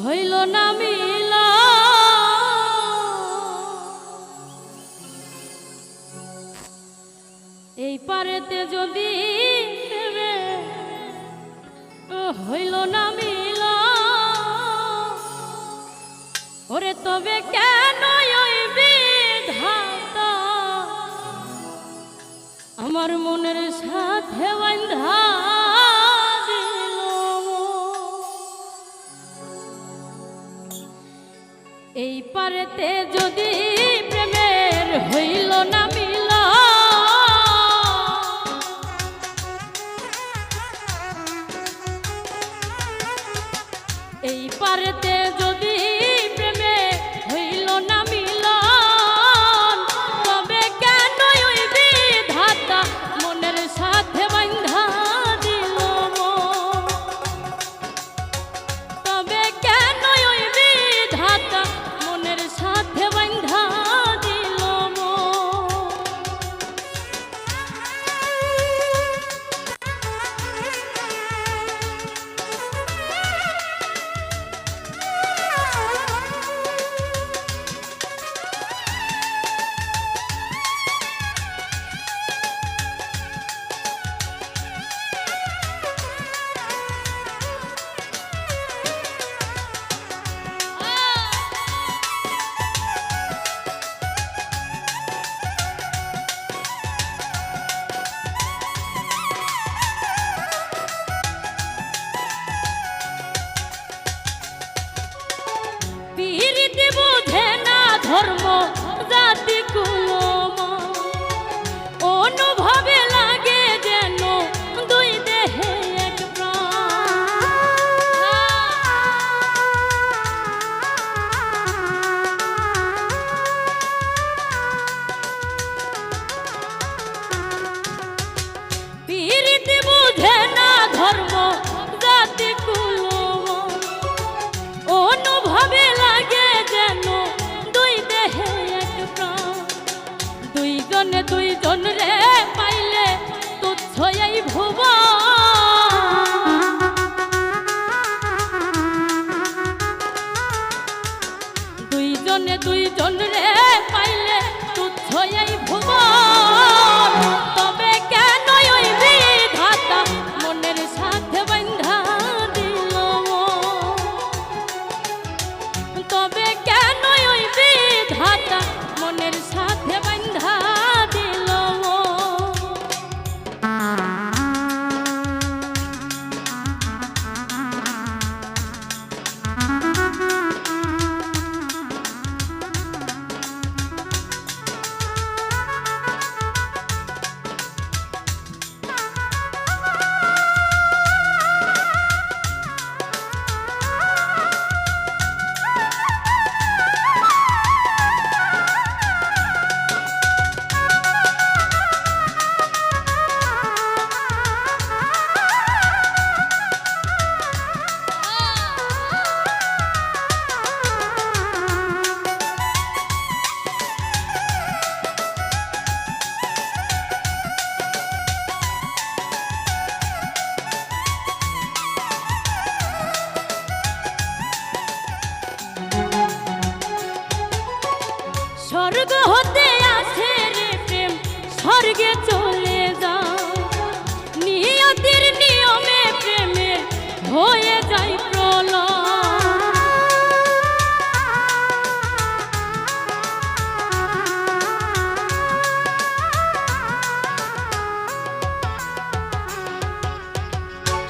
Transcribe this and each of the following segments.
হইল না মিলা এই পারেতে যদি হইল না মিলা ওরে তবে কেন ওই বিধাতা আমার মনের সাথে বাঁধা দিল এই পারেতে যদি প্রেমের হইল না মিলা এই পারেতে যদি প্রেমে হইল না মিলন তবে কেন ওই বিধাতা মনের সাথে বাঁধা দিল তবে কেন ওই বিধাতা মনের সাথে বাঁধা দিল ধর্ম জাতি কুলম অনুভবে লাগে যেন দুই দেহে এক পীড়িতি বুঝে না ধর্ম জাতি কুলম অনুভবে লাগে যেন দুইজনে দুইজন রে পাইলে তুচ্ছ এই ভুবন দুইজনে দুইজন রে পাইলে তুচ্ছ এই ভুবন তবে কেন ওই বিধাতা মনের সাথে বাঁধা দিল তবে কেন ওই বিধাতা মনের সাথে বাঁধা দিল স্বর্গ হতে আসে রে প্রেম স্বর্গে চলে যাও নিয়তির নিয়মে প্রেমে হয়ে যায় প্রলয়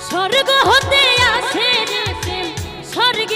স্বর্গ হতে আসে রে প্রেম স্বর্গে